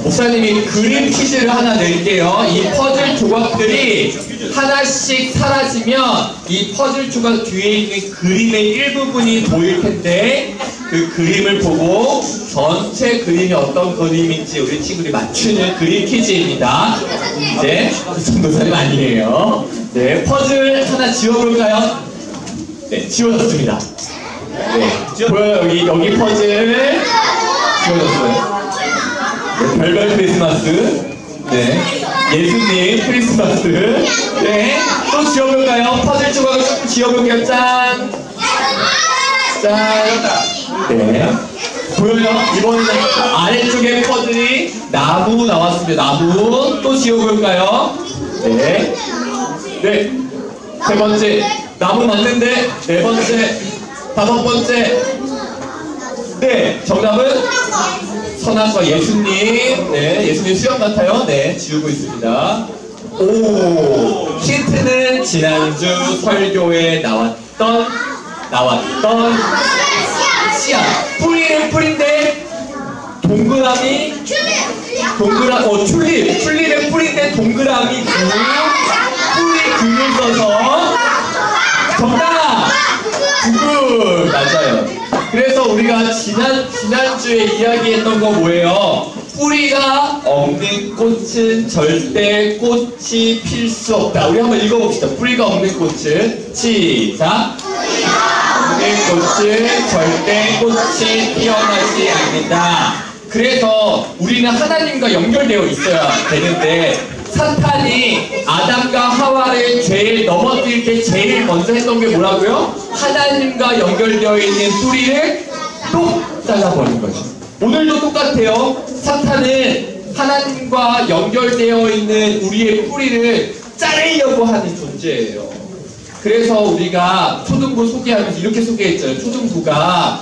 목사님이 그림 퀴즈를 하나 낼게요. 이 퍼즐 조각들이 하나씩 사라지면 이 퍼즐 조각 뒤에 있는 그림의 일부분이 보일 텐데 그 그림을 보고 전체 그림이 어떤 그림인지 우리 친구들이 맞추는 그림 퀴즈입니다. 이제 그 정도 사람 아니에요. 네, 퍼즐 하나 지워볼까요? 네, 지워졌습니다. 네, 보여요. 여기 퍼즐 지워졌어요. 네, 별별 크리스마스. 네, 예수님 크리스마스. 네, 또 지워볼까요? 퍼즐 조각을 조금 지워볼게요. 짠! 짠! 네, 보여요? 이번에는 아래쪽에 퍼즐이 나무 나왔습니다. 나무. 또 지워볼까요? 네. 네, 세 번째. 나무 맞는데, 네 번째. 다섯 번째. 네, 정답은 선악과 예수님. 네, 예수님 수영 같아요. 네, 지우고 있습니다. 오, 힌트는 지난주 설교에 나왔던 씨앗. 뿌리는 뿌리인데 동그라미 튤립의 뿌리인데 동그라미 뿌리 균을 써서 정답! 굿! 맞아요. 그래서 우리가 지난주에 이야기했던 거 뭐예요? 뿌리가 없는 꽃은 절대 꽃이 필 수 없다. 우리 한번 읽어봅시다. 뿌리가 없는 꽃은 시작! 없는 꽃은 절대 꽃이 피어나지 않는다. 그래서 우리는 하나님과 연결되어 있어야 되는데 사탄이 아담과 하와를 죄에 넘어뜨릴 때 제일 먼저 했던 게 뭐라고요? 하나님과 연결되어 있는 뿌리를 또 잘라버린 거죠. 오늘도 똑같아요. 사탄은 하나님과 연결되어 있는 우리의 뿌리를 자르려고 하는 존재예요. 그래서 우리가 초등부 소개하면서 이렇게 소개했죠. 초등부가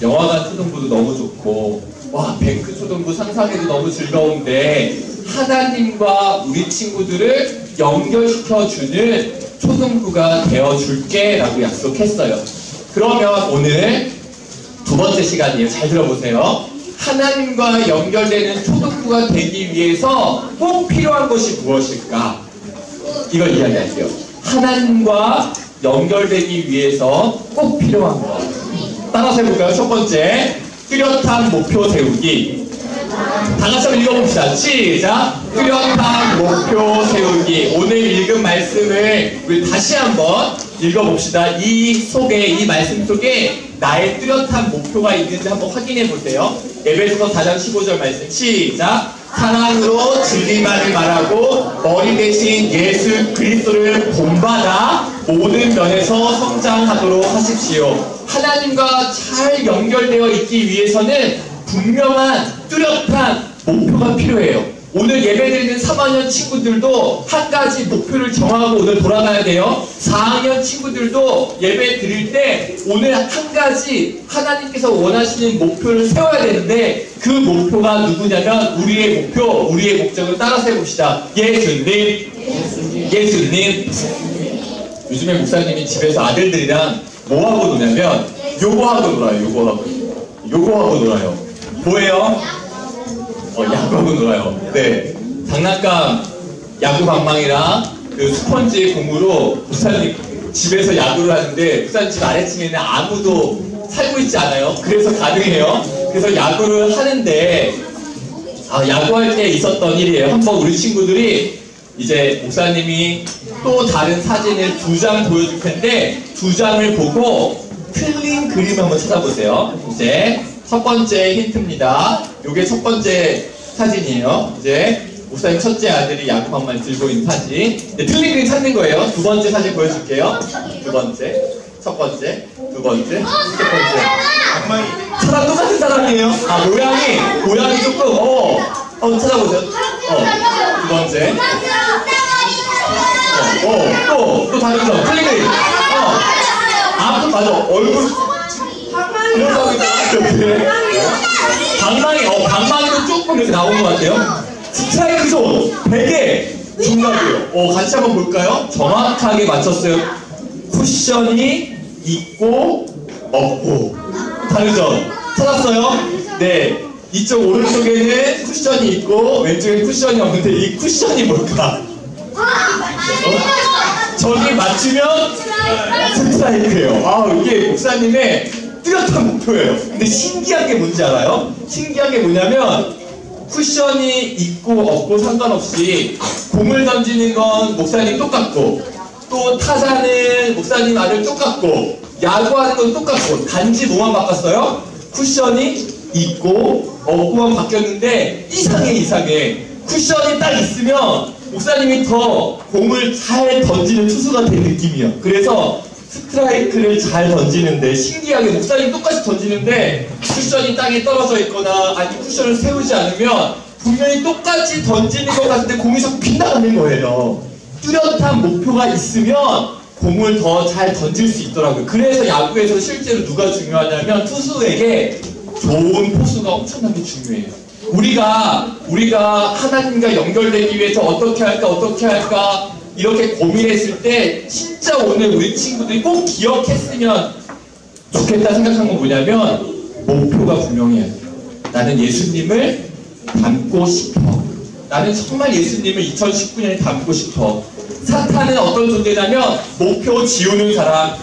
영화관 초등부도 너무 좋고 와, 뱅크 초등부 상상해도 너무 즐거운데 하나님과 우리 친구들을 연결시켜주는 초등부가 되어줄게 라고 약속했어요. 그러면 오늘 두 번째 시간이에요. 잘 들어보세요. 하나님과 연결되는 초등부가 되기 위해서 꼭 필요한 것이 무엇일까? 이걸 이야기할게요. 하나님과 연결되기 위해서 꼭 필요한 것. 따라서 해볼까요? 첫 번째, 뚜렷한 목표 세우기. 다 같이 한번 읽어봅시다. 시작! 뚜렷한 목표 세우기. 오늘 읽은 말씀을 우리 다시 한번 읽어봅시다. 이 말씀 속에 나의 뚜렷한 목표가 있는지 한번 확인해 보세요. 에베소서 4장 15절 말씀. 시작! 사랑으로 진리만을 말하고 머리 대신 예수 그리스도를 본받아 모든 면에서 성장하도록 하십시오. 하나님과 잘 연결되어 있기 위해서는 분명한 뚜렷한 목표가 필요해요. 오늘 예배드리는 3학년 친구들도 한 가지 목표를 정하고 오늘 돌아가야 돼요. 4학년 친구들도 예배 드릴 때 오늘 한 가지 하나님께서 원하시는 목표를 세워야 되는데 그 목표가 누구냐면 우리의 목표, 우리의 목적을 따라서 해봅시다. 예수님. 요즘에 목사님이 집에서 아들들이랑 뭐하고 노냐면 요거하고 놀아요. 요거하고 놀아요. 뭐예요? 야구하고 놀아요. 네, 장난감 야구 방망이랑 그 스펀지 공으로 목사님 집에서 야구를 하는데 목사님 집 아래층에는 아무도 살고 있지 않아요. 그래서 가능해요. 그래서 야구를 하는데 야구할 때 있었던 일이에요. 한번 우리 친구들이 이제 목사님이 또 다른 사진을 2장 보여줄 텐데 2장을 보고 틀린 그림 한번 찾아보세요. 이제 첫 번째 힌트입니다. 요게 첫 번째 사진이에요. 이제 목사님 첫째 아들이 야구방망이 들고 있는 사진. 네, 틀린 그림 찾는 거예요. 두 번째 사진 보여줄게요. 두 번째, 첫 번째, 두 번째, 세 번째. 방망이. 사람 똑같은 사람이에요. 모양이 조금 찾아보세요. 두 번째. 또 다른 점. 틀린 그림. 또 맞아. 얼굴. 방망이도 조금 이렇게 나온 것 같아요. 스트라이크 존, 베개, 중간이에요. 같이 한번 볼까요? 정확하게 맞췄어요. 쿠션이 있고, 없고. 다른 점. 찾았어요? 네. 이쪽 오른쪽에는 쿠션이 있고 왼쪽에 쿠션이 없는데 이 쿠션이 뭘까? 저기 맞추면 스트라이크예요. 아, 이게 목사님의 뚜렷한 목표예요. 근데 신기한 게 뭔지 알아요? 신기한 게 뭐냐면 쿠션이 있고 없고 상관없이 공을 던지는 건 목사님 똑같고 또 타자는 목사님 아들 똑같고 야구하는 건 똑같고 단지 뭐만 바꿨어요? 쿠션이 있고 없고만 바뀌었는데 이상해. 쿠션이 딱 있으면 목사님이 더 공을 잘 던지는 투수가 된 느낌이에요. 그래서 스트라이크를 잘 던지는데 신기하게 목사님 똑같이 던지는데 쿠션이 땅에 떨어져 있거나 아니 쿠션을 세우지 않으면 분명히 똑같이 던지는 것 같은데 공이 자꾸 빗나가는 거예요. 뚜렷한 목표가 있으면 공을 더 잘 던질 수 있더라고요. 그래서 야구에서 실제로 누가 중요하냐면 투수에게 좋은 포수가 엄청나게 중요해요. 우리가 하나님과 연결되기 위해서 어떻게 할까 이렇게 고민했을 때 진짜 오늘 우리 친구들이 꼭 기억했으면 좋겠다 생각한 건 뭐냐면 목표가 분명해야 돼요. 나는 예수님을 닮고 싶어. 나는 정말 예수님을 2019년에 닮고 싶어. 사탄은 어떤 존재냐면 목표 지우는 사람.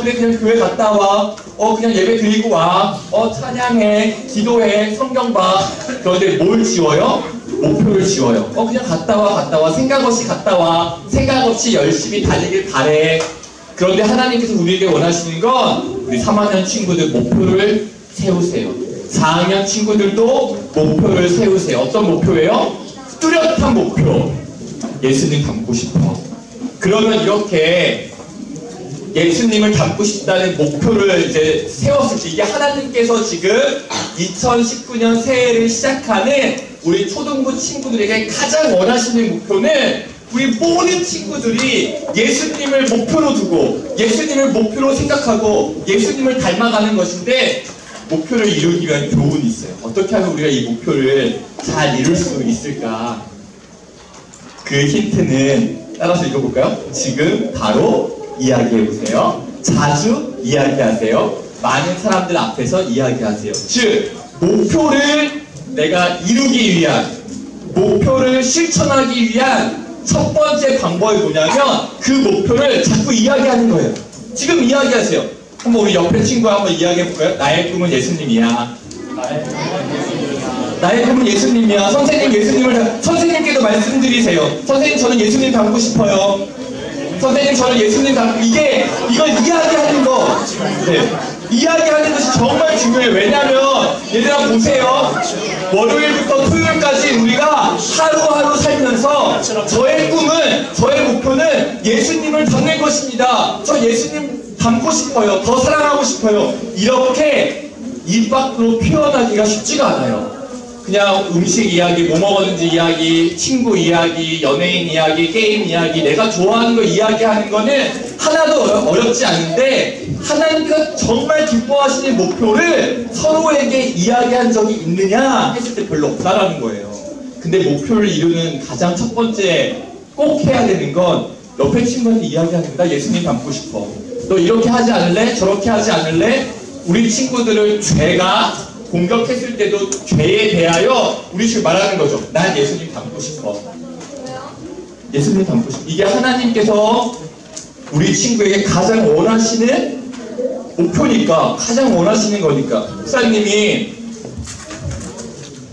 그래 그냥 교회 갔다 와. 그냥 예배 드리고 와. 찬양해, 기도해, 성경 봐. 그런데 뭘 지워요? 목표를 지워요. 그냥 갔다 와. 생각 없이 갔다 와. 생각 없이 열심히 달리길 바래. 그런데 하나님께서 우리에게 원하시는 건 우리 3학년 친구들 목표를 세우세요. 4학년 친구들도 목표를 세우세요. 어떤 목표예요? 뚜렷한 목표. 예수님 닮고 싶어. 그러면 이렇게 예수님을 닮고 싶다는 목표를 이제 세웠을 때 이게 하나님께서 지금 2019년 새해를 시작하는 우리 초등부 친구들에게 가장 원하시는 목표는 우리 모든 친구들이 예수님을 목표로 두고 예수님을 목표로 생각하고 예수님을 닮아가는 것인데 목표를 이루기 위한 교훈이 있어요. 어떻게 하면 우리가 이 목표를 잘 이룰 수 있을까? 그 힌트는 따라서 읽어볼까요? 지금 바로 이야기해보세요. 자주 이야기하세요. 많은 사람들 앞에서 이야기하세요. 즉, 목표를 내가 이루기 위한, 목표를 실천하기 위한 첫 번째 방법이 뭐냐면 그 목표를 자꾸 이야기하는 거예요. 지금 이야기하세요. 한번 우리 옆에 친구와 한번 이야기해볼까요? 나의 꿈은 예수님이야. 나의 꿈은 예수님이야. 선생님께도 말씀드리세요. 선생님, 저는 예수님 닮고 싶어요. 선생님, 저는 예수님 닮고, 이걸 이야기하는 거. 네. 이야기하는 것이 정말 중요해요. 왜냐면, 얘들아, 보세요. 월요일부터 토요일까지 우리가 하루하루 살면서 저의 목표는 예수님을 닮는 것입니다. 저 예수님 닮고 싶어요. 더 사랑하고 싶어요. 이렇게 입 밖으로 표현하기가 쉽지가 않아요. 그냥 음식 이야기, 뭐 먹었는지 이야기, 친구 이야기, 연예인 이야기, 게임 이야기, 내가 좋아하는 거 이야기하는 거는 하나도 어렵지 않은데 하나님께서 정말 기뻐하시는 목표를 서로에게 이야기한 적이 있느냐 했을 때 별로 없다라는 거예요. 근데 목표를 이루는 가장 첫 번째 꼭 해야 되는 건 옆에 친구한테 이야기하는 거다. 예수님 닮고 싶어. 너 이렇게 하지 않을래? 저렇게 하지 않을래? 우리 친구들을 죄가 공격했을 때도 죄에 대하여 우리 지금 말하는 거죠. 난 예수님 닮고 싶어. 예수님 닮고 싶어. 이게 하나님께서 우리 친구에게 가장 원하시는 목표니까, 가장 원하시는 거니까. 목사님이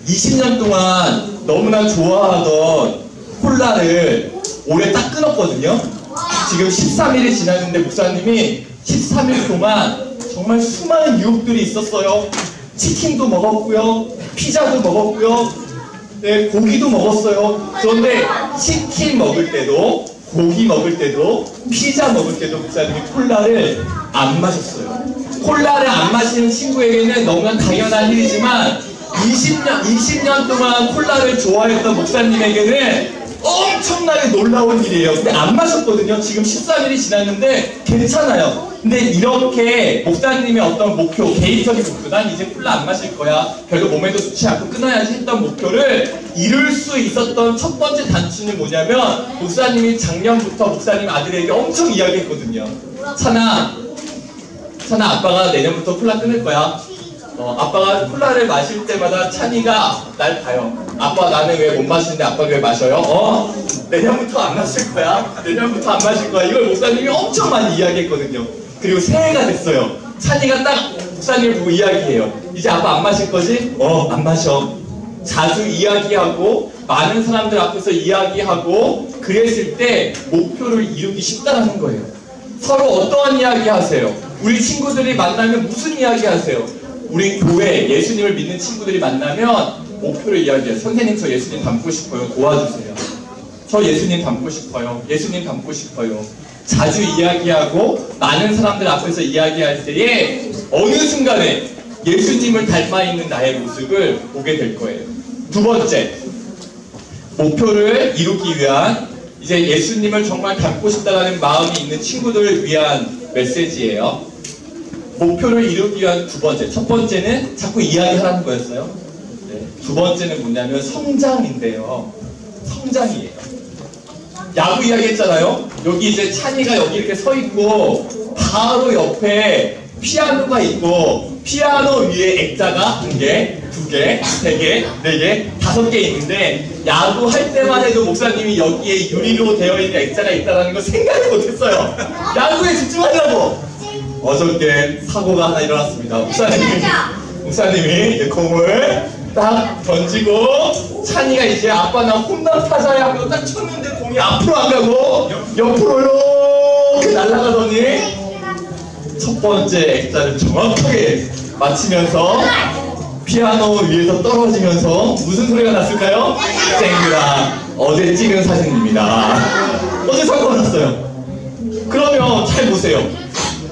20년 동안 너무나 좋아하던 콜라를 올해 딱 끊었거든요. 지금 13일이 지났는데 목사님이 13일 동안 정말 수많은 유혹들이 있었어요. 치킨도 먹었고요, 피자도 먹었고요, 네, 고기도 먹었어요. 그런데 치킨 먹을 때도, 고기 먹을 때도, 피자 먹을 때도 목사님이 콜라를 안 마셨어요. 콜라를 안 마시는 친구에게는 너무나 당연한 일이지만 20년 동안 콜라를 좋아했던 목사님에게는 엄청나게 놀라운 일이에요. 근데 안 마셨거든요. 지금 13일이 지났는데 괜찮아요. 근데 이렇게 목사님의 어떤 목표, 개인적인 목표, 난 이제 콜라 안 마실 거야, 별로 몸에도 좋지 않고 끊어야지 했던 목표를 이룰 수 있었던 첫 번째 단추는 뭐냐면 목사님이 작년부터 목사님 아들에게 엄청 이야기했거든요. 찬아, 아빠가 내년부터 콜라 끊을 거야. 아빠가 콜라를 마실 때마다 찬이가 날 봐요. 아빠 나는 왜 못 마시는데 아빠가 왜 마셔요? 내년부터 안 마실 거야. 내년부터 안 마실 거야. 이걸 목사님이 엄청 많이 이야기했거든요. 그리고 새해가 됐어요. 찬이가 딱 목사님을 보고 이야기해요. 이제 아빠 안 마실 거지? 안 마셔. 자주 이야기하고 많은 사람들 앞에서 이야기하고 그랬을 때 목표를 이루기 쉽다라는 거예요. 서로 어떠한 이야기 하세요? 우리 친구들이 만나면 무슨 이야기 하세요? 우리 교회 예수님을 믿는 친구들이 만나면 목표를 이야기해요. 선생님 저 예수님 닮고 싶어요. 도와주세요. 저 예수님 닮고 싶어요. 예수님 닮고 싶어요. 자주 이야기하고 많은 사람들 앞에서 이야기할 때에 어느 순간에 예수님을 닮아 있는 나의 모습을 보게 될 거예요. 두 번째, 목표를 이루기 위한 이제 예수님을 정말 닮고 싶다는 마음이 있는 친구들을 위한 메시지예요. 목표를 이루기 위한 두 번째. 첫 번째는 자꾸 이야기하라는 거였어요. 네. 두 번째는 뭐냐면 성장인데요. 성장이에요. 야구 이야기 했잖아요. 여기 이제 찬이가 여기 이렇게 서 있고 바로 옆에 피아노가 있고 피아노 위에 액자가 1개, 2개, 3개, 4개, 5개 있는데 야구 할 때만 해도 목사님이 여기에 유리로 되어 있는 액자가 있다는 거 생각을 못했어요. 야구에 집중하려고. 어저께 사고가 하나 일어났습니다. 목사님이 이제 공을 딱 던지고 찬이가 이제 아빠 나 홈런 타자야 하고 딱 쳤는데 공이 앞으로 안 가고 옆으로 이렇게 날아가더니 첫 번째 액자를 정확하게 맞히면서 피아노 위에서 떨어지면서 무슨 소리가 났을까요? 땡그라 어제 찍은 사진입니다. 어제 사고가 났어요. 그러면 잘 보세요.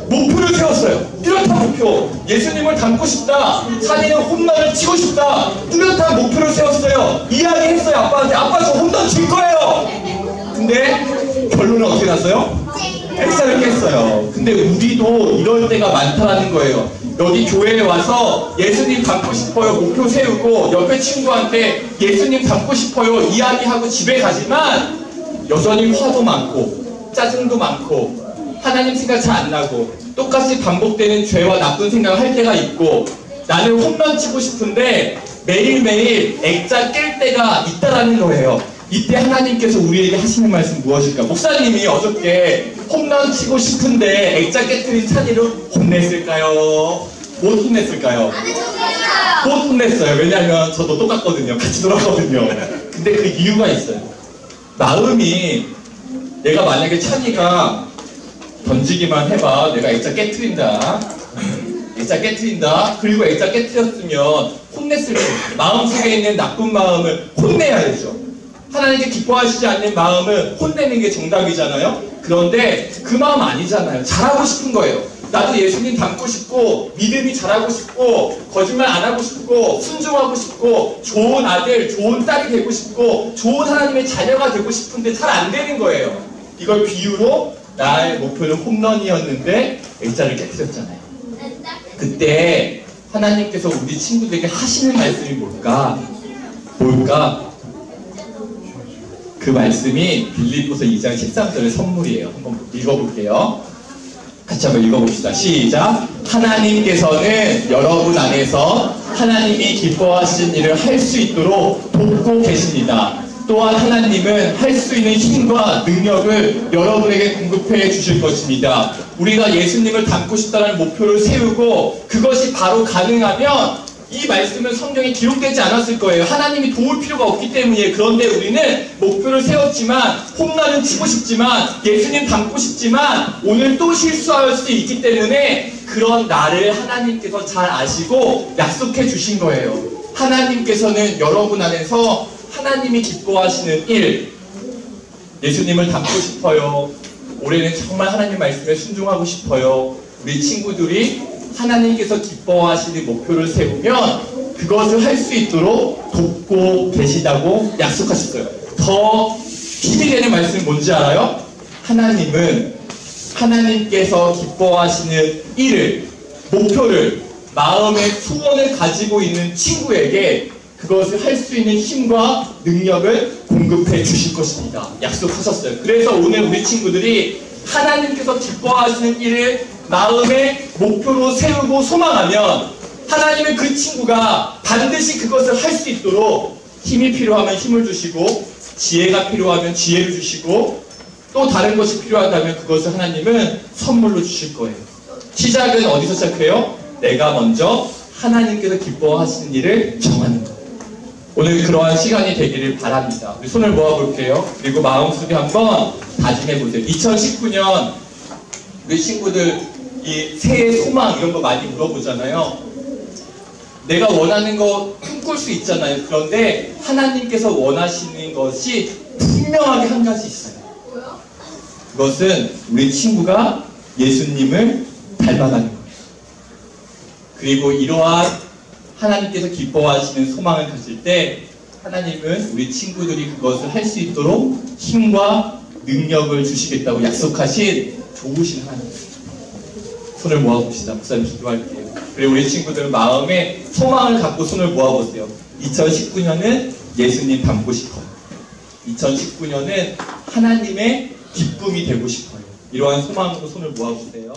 목표를 세웠어요. 뚜렷한 목표. 예수님을 닮고 싶다. 찬이는 홈런을 치고 싶다. 뚜렷한 목표를 세웠어요. 이야기했어요. 아빠한테. 아빠 저 홈런 칠 거예요. 근데 결론은 어떻게 났어요? 액자를 깼어요. 근데 우리도 이럴 때가 많다라는 거예요. 여기 교회에 와서 예수님 닮고 싶어요. 목표 세우고 옆에 친구한테 예수님 닮고 싶어요. 이야기하고 집에 가지만 여전히 화도 많고 짜증도 많고 하나님 생각 잘 안 나고 똑같이 반복되는 죄와 나쁜 생각을 할 때가 있고 나는 홈런 치고 싶은데 매일매일 액자 깰 때가 있다라는 거예요. 이때 하나님께서 우리에게 하시는 말씀 무엇일까? 목사님이 어저께 홈런 치고 싶은데 액자 깨트린 찬이를 혼냈을까요? 못 혼냈을까요? 못 혼냈어요. 왜냐하면 저도 똑같거든요. 같이 놀았거든요. 근데 그 이유가 있어요. 마음이 내가 만약에 찬이가 던지기만 해봐. 내가 액자 깨트린다. 액자 깨트린다. 그리고 액자 깨트렸으면 혼냈을 때 마음속에 있는 나쁜 마음을 혼내야죠. 하나님께 기뻐하시지 않는 마음은 혼내는 게 정답이잖아요. 그런데 그 마음 아니잖아요. 잘하고 싶은 거예요. 나도 예수님 닮고 싶고 믿음이 잘하고 싶고 거짓말 안 하고 싶고 순종하고 싶고 좋은 아들, 좋은 딸이 되고 싶고 좋은 하나님의 자녀가 되고 싶은데 잘 안 되는 거예요. 이걸 비유로 나의 목표는 홈런이었는데 액자를 깨뜨렸잖아요. 그때 하나님께서 우리 친구들에게 하시는 말씀이 뭘까? 그 말씀이 빌립보서 2장 13절의 선물이에요. 한번 읽어볼게요. 같이 한번 읽어봅시다. 시작. 하나님께서는 여러분 안에서 하나님이 기뻐하시는 일을 할 수 있도록 돕고 계십니다. 또한 하나님은 할 수 있는 힘과 능력을 여러분에게 공급해 주실 것입니다. 우리가 예수님을 닮고 싶다는 목표를 세우고 그것이 바로 가능하면 이 말씀은 성경에 기록되지 않았을 거예요. 하나님이 도울 필요가 없기 때문이에요. 그런데 우리는 목표를 세웠지만 홈런은 치고 싶지만 예수님 닮고 싶지만 오늘 또 실수할 수 있기 때문에 그런 나를 하나님께서 잘 아시고 약속해 주신 거예요. 하나님께서는 여러분 안에서 하나님이 기뻐하시는 일, 예수님을 닮고 싶어요. 올해는 정말 하나님 말씀에 순종하고 싶어요. 우리 친구들이 하나님께서 기뻐하시는 목표를 세우면 그것을 할 수 있도록 돕고 계시다고 약속하셨어요. 더 힘이 되는 말씀이 뭔지 알아요? 하나님은 하나님께서 기뻐하시는 일을, 목표를, 마음의 소원을 가지고 있는 친구에게 그것을 할 수 있는 힘과 능력을 공급해 주실 것입니다. 약속하셨어요. 그래서 오늘 우리 친구들이 하나님께서 기뻐하시는 일을 마음의 목표로 세우고 소망하면 하나님은 그 친구가 반드시 그것을 할 수 있도록 힘이 필요하면 힘을 주시고 지혜가 필요하면 지혜를 주시고 또 다른 것이 필요하다면 그것을 하나님은 선물로 주실 거예요. 시작은 어디서 시작해요? 내가 먼저 하나님께서 기뻐하시는 일을 정하는 거예요. 오늘 그러한 시간이 되기를 바랍니다. 우리 손을 모아볼게요. 그리고 마음속에 한번 다짐해보세요. 2019년 우리 친구들 이 새해 소망 이런 거 많이 물어보잖아요. 내가 원하는 거 꿈꿀 수 있잖아요. 그런데 하나님께서 원하시는 것이 분명하게 한 가지 있어요. 그것은 우리 친구가 예수님을 닮아가는 거예요. 그리고 이러한 하나님께서 기뻐하시는 소망을 가질 때 하나님은 우리 친구들이 그것을 할 수 있도록 힘과 능력을 주시겠다고 약속하신 좋으신 하나님. 손을 모아봅시다. 목사님 기도할게요. 그리고 우리 친구들 마음에 소망을 갖고 손을 모아보세요. 2019년은 예수님 닮고 싶어요. 2019년은 하나님의 기쁨이 되고 싶어요. 이러한 소망으로 손을 모아보세요.